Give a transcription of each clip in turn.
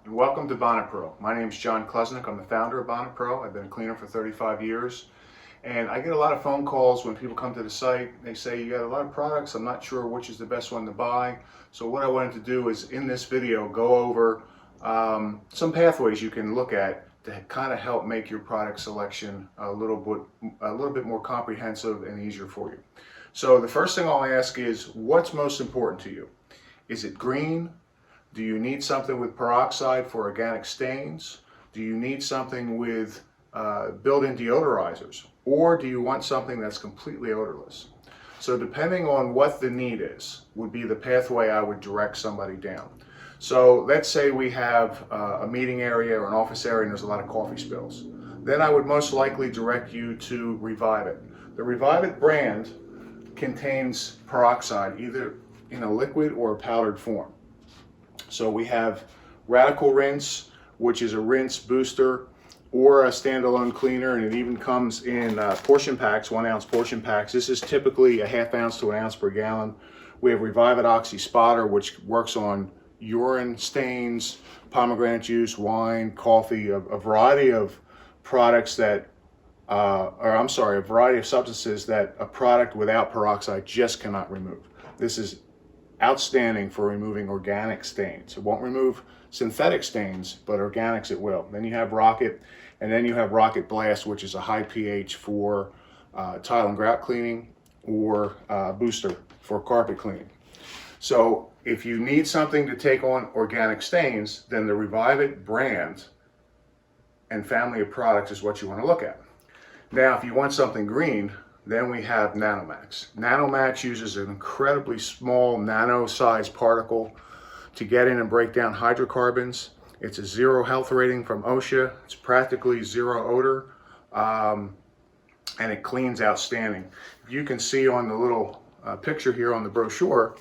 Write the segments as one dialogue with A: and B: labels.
A: and welcome to Bonnet Pro. My name is John Klesnick. I'm the founder of Bonnet Pro. I've been a cleaner for 35 years. And I get a lot of phone calls when people come to the site. They say, you got a lot of products, I'm not sure which is the best one to buy. So what I wanted to do is in this video go over some pathways you can look at to kind of help make your product selection a little bit more comprehensive and easier for you. So the first thing I'll ask is, what's most important to you? Is it green? Do you need something with peroxide for organic stains? Do you need something with built-in deodorizers? Or do you want something that's completely odorless? So depending on what the need is, would be the pathway I would direct somebody down. So let's say we have a meeting area or an office area and there's a lot of coffee spills. Then I would most likely direct you to Revive It. The Revive It brand contains peroxide either in a liquid or a powdered form. So we have Radical Rinse, which is a rinse booster or a standalone cleaner, and it even comes in portion packs, 1 ounce portion packs. This is typically a ½ ounce to 1 ounce per gallon. We have Revive It Oxy Spotter, which works on urine stains, pomegranate juice, wine, coffee, a variety of products that, a variety of substances that a product without peroxide just cannot remove. This is outstanding for removing organic stains. It won't remove synthetic stains, but organics it will. Then you have Rocket, and then you have Rocket Blast, which is a high pH for tile and grout cleaning, or booster for carpet cleaning. So if you need something to take on organic stains, then the Revive It brand and family of products is what you want to look at. Now, if you want something green, then we have Nanomax. Nanomax uses an incredibly small nano-sized particle to get in and break down hydrocarbons. It's a 0 health rating from OSHA. It's practically 0 odor, and it cleans outstanding. You can see on the little picture here on the brochure,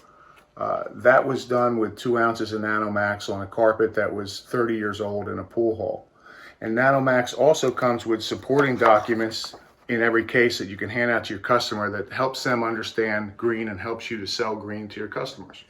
A: that was done with 2 ounces of Nanomax on a carpet that was 30 years old in a pool hall. And Nanomax also comes with supporting documents in every case that you can hand out to your customer that helps them understand green and helps you to sell green to your customers.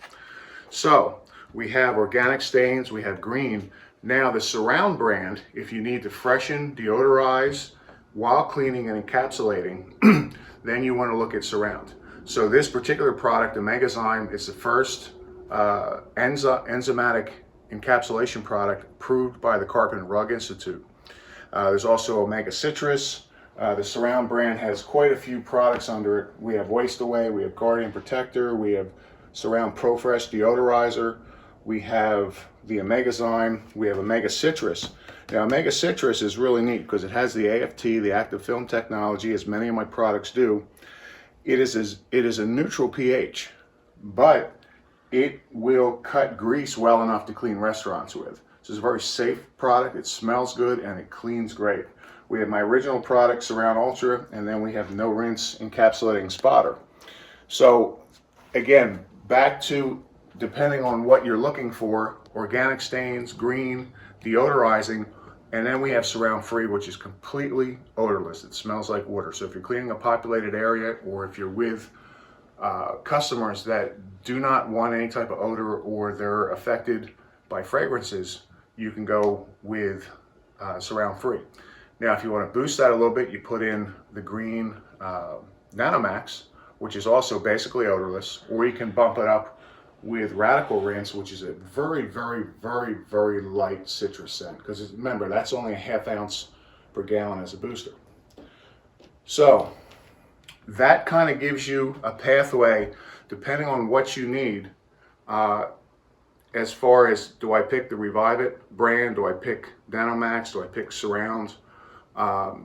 A: So we have organic stains, we have green. Now the Surround brand, if you need to freshen, deodorize while cleaning and encapsulating, then you want to look at Surround. So this particular product, Omegazyme, is the first enzymatic encapsulation product approved by the Carpet and Rug Institute. There's also Omega Citrus. The Surround brand has quite a few products under it. We have Waste Away, we have Guardian Protector, we have Surround Pro Fresh Deodorizer, we have the Omegazyme, we have Omega Citrus. Now Omega Citrus is really neat because it has the AFT, the active film technology, as many of my products do. It is a neutral pH, but it will cut grease well enough to clean restaurants with. This is a very safe product, it smells good, and it cleans great. We have my original product, Surround Ultra, and then we have No Rinse Encapsulating Spotter. So again, back to depending on what you're looking for, organic stains, green, deodorizing, and then we have Surround Free, which is completely odorless. It smells like water. So if you're cleaning a populated area, or if you're with customers that do not want any type of odor or they're affected by fragrances, you can go with Surround Free. Now, if you want to boost that a little bit, you put in the green Nanomax, which is also basically odorless, or you can bump it up with Radical Rinse, which is a very, very, very, very light citrus scent. Because remember, that's only a ½ ounce per gallon as a booster. So that kind of gives you a pathway, depending on what you need, as far as, do I pick the Revive It brand, do I pick Nanomax, do I pick Surround?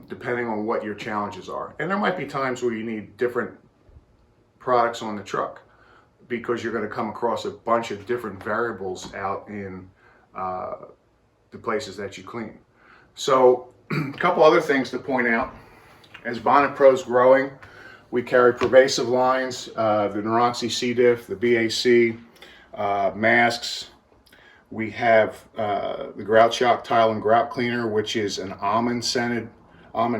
A: Depending on what your challenges are. And there might be times where you need different products on the truck because you're going to come across a bunch of different variables out in the places that you clean. So a couple other things to point out. As Bonnet Pro is growing, we carry pervasive lines, the Neuroxy C. diff, the BAC, masks. We have the Grout Shock Tile and Grout Cleaner, which is an almond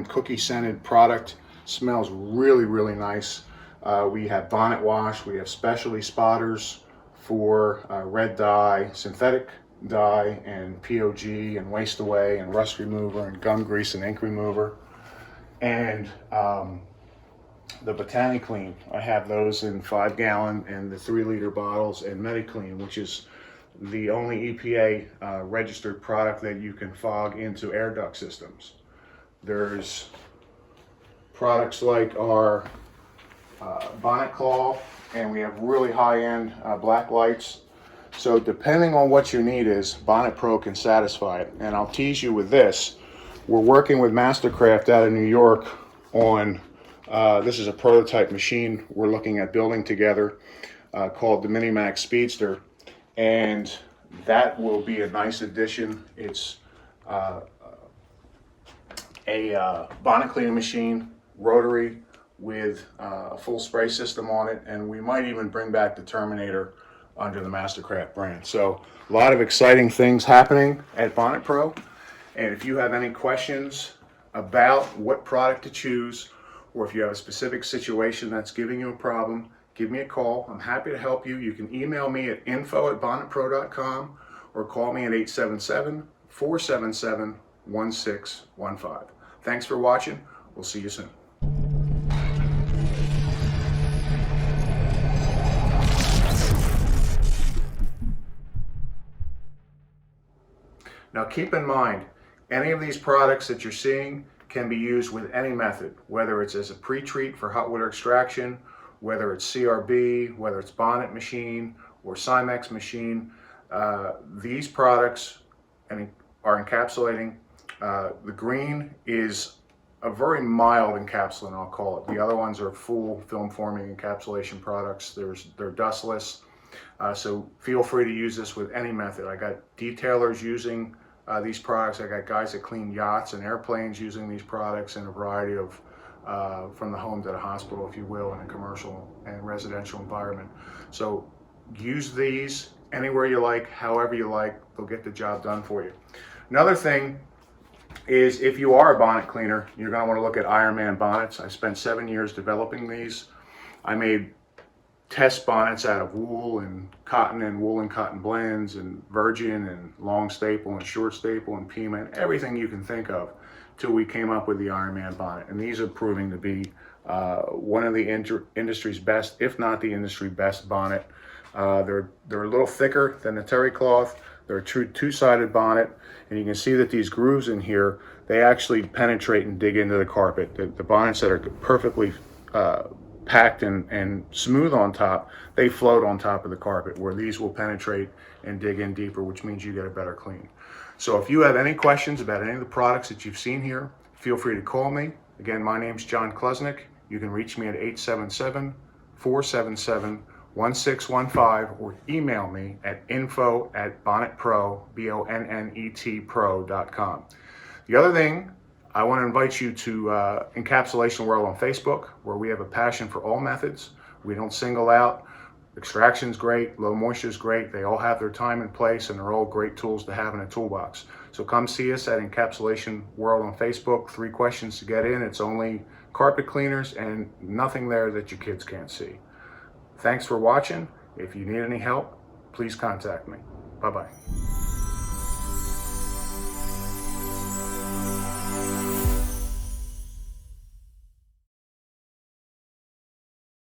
A: cookie scented product. Smells really, really nice. We have Bonnet Wash. We have specialty spotters for red dye, synthetic dye and POG and waste away and rust remover and gum grease and ink remover. And the BotaniClean, I have those in 5-gallon and the 3-liter bottles, and MediClean, which is the only EPA registered product that you can fog into air duct systems. There's products like our Bonnet Claw, and we have really high-end black lights. So depending on what your need is, Bonnet Pro can satisfy it. And I'll tease you with this. We're working with Mastercraft out of New York on, this is a prototype machine we're looking at building together called the Minimax Speedster. And that will be a nice addition. It's a bonnet cleaning machine, rotary, with a full spray system on it, and we might even bring back the Terminator under the Mastercraft brand. So a lot of exciting things happening at Bonnet Pro. And if you have any questions about what product to choose, or if you have a specific situation that's giving you a problem, give me a call. I'm happy to help you. You can email me at info@bonnetpro.com or call me at 877-477-1615. Thanks for watching. We'll see you soon. Now keep in mind, any of these products that you're seeing can be used with any method, whether it's as a pre-treat for hot water extraction, whether it's CRB, whether it's bonnet machine or Cymex machine. These products are encapsulating. The green is a very mild encapsulant, I'll call it. The other ones are full film forming encapsulation products. They're dustless. So feel free to use this with any method. I got detailers using these products. I got guys that clean yachts and airplanes using these products in a variety of, from the home to the hospital, if you will, in a commercial and residential environment. So use these anywhere you like, however you like. They'll get the job done for you. Another thing is, if you are a bonnet cleaner, you're going to want to look at Ironman bonnets. I spent 7 years developing these. I made test bonnets out of wool and wool and cotton blends and virgin and long staple and short staple and Pima and everything you can think of, till we came up with the Ironman bonnet. And these are proving to be one of the industry's best, if not the industry best bonnet. They're a little thicker than the terry cloth. They're a true two-sided bonnet, and you can see that these grooves in here, they actually penetrate and dig into the carpet. The bonnets that are perfectly packed and smooth on top, they float on top of the carpet, where these will penetrate and dig in deeper, which means you get a better clean. So if you have any questions about any of the products that you've seen here, feel free to call me. Again, my name's John Klesnick. You can reach me at 877-477-1615 or email me at info@bonnetpro, BONNET-pro.com. The other thing, I want to invite you to Encapsulation World on Facebook, where we have a passion for all methods. We don't single out. Extraction's great, low moisture's great. They all have their time and place, and they're all great tools to have in a toolbox. So come see us at Encapsulation World on Facebook. 3 questions to get in. It's only carpet cleaners and nothing there that your kids can't see. Thanks for watching. If you need any help, please contact me. Bye-bye.